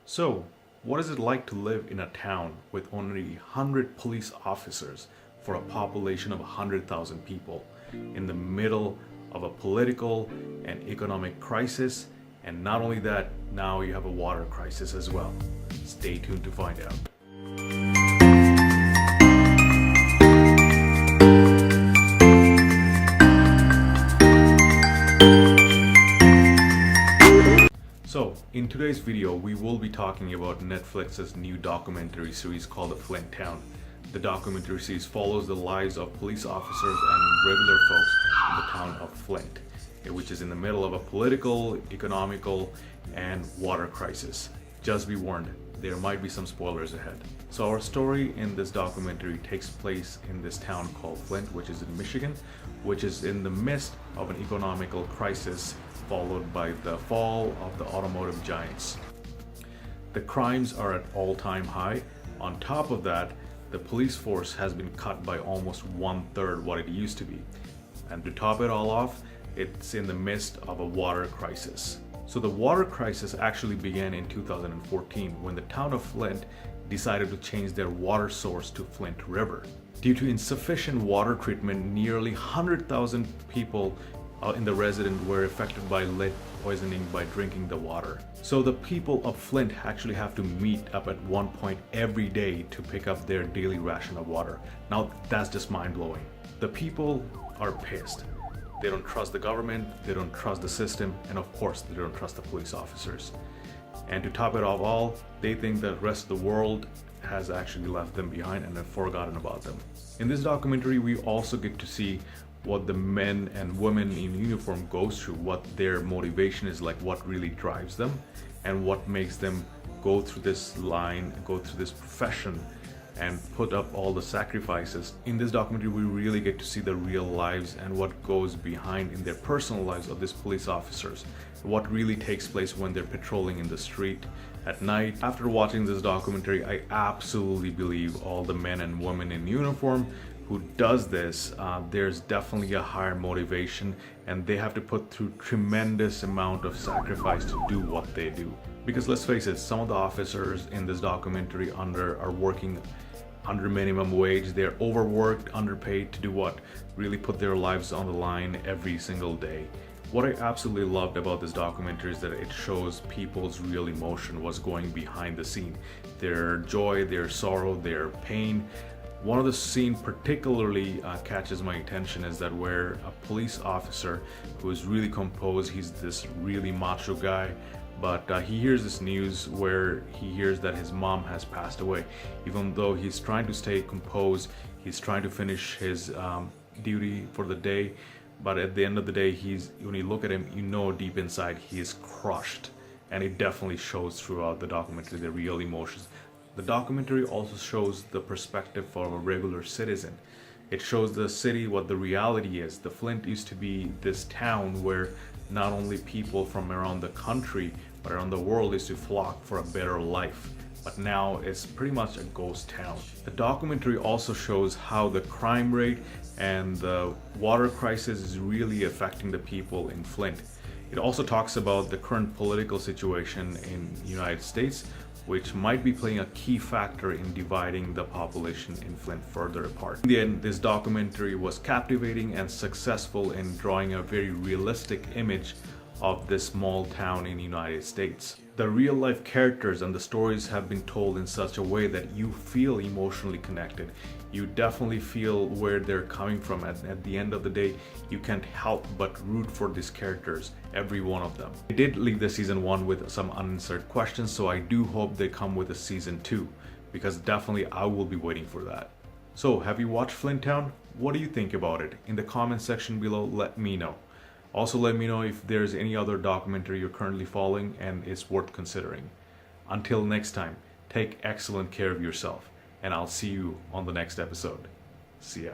So, what is it like to live in a town with only 100 police officers for a population of 100,000 people in the middle of a political and economic crisis? And not only that, now you have a water crisis as well. Stay tuned to find out. So, in today's video, we will be talking about Netflix's new documentary series called The Flint Town. The documentary series follows the lives of police officers and regular folks in the town of Flint, which is in the middle of a political, economical, and water crisis. Just be warned, there might be some spoilers ahead. So our story in this documentary takes place in this town called Flint, which is in Michigan, which is in the midst of an economical crisis followed by the fall of the automotive giants. The crimes are at all-time high. On top of that, the police force has been cut by almost 1/3 what it used to be. And to top it all off, it's in the midst of a water crisis. So the water crisis actually began in 2014 when the town of Flint decided to change their water source to Flint River. Due to insufficient water treatment, nearly 100,000 people in the resident were affected by lead poisoning by drinking the water. So the people of Flint actually have to meet up at one point every day to pick up their daily ration of water. Now that's just mind-blowing. The people are pissed. They don't trust the government, they don't trust the system, and of course they don't trust the police officers. And to top it off all, they think the rest of the world has actually left them behind and have forgotten about them. In this documentary, we also get to see what the men and women in uniform goes through, what their motivation is like, what really drives them, and what makes them go through this line, go through this profession, and put up all the sacrifices. In this documentary, we really get to see the real lives and what goes behind in their personal lives of these police officers, what really takes place when they're patrolling in the street at night. After watching this documentary, I absolutely believe all the men and women in uniform who does this, there's definitely a higher motivation, and they have to put through tremendous amount of sacrifice to do what they do. Because let's face it, some of the officers in this documentary are working under minimum wage. They're overworked, underpaid to do what? Really put their lives on the line every single day. What I absolutely loved about this documentary is that it shows people's real emotion, what's going behind the scene. Their joy, their sorrow, their pain. One of the scenes particularly catches my attention is that where a police officer who is really composed, he's this really macho guy, but he hears this news where he hears that his mom has passed away. Even though he's trying to stay composed, he's trying to finish his duty for the day, but at the end of the day, when you look at him, you know deep inside he is crushed, and it definitely shows throughout the documentary, the real emotions. The documentary also shows the perspective of a regular citizen. It shows the city, what the reality is. The Flint used to be this town where not only people from around the country, but around the world used to flock for a better life. But now it's pretty much a ghost town. The documentary also shows how the crime rate and the water crisis is really affecting the people in Flint. It also talks about the current political situation in the United States, which might be playing a key factor in dividing the population in Flint further apart. In the end, this documentary was captivating and successful in drawing a very realistic image of this small town in the United States. The real-life characters and the stories have been told in such a way that you feel emotionally connected. You definitely feel where they're coming from. At the end of the day, you can't help but root for these characters, every one of them. I did leave the season 1 with some unanswered questions, so I do hope they come with a season 2, because definitely I will be waiting for that. So, have you watched Flint Town? What do you think about it? In the comment section below, let me know. Also, let me know if there's any other documentary you're currently following and it's worth considering. Until next time, take excellent care of yourself, and I'll see you on the next episode. See ya.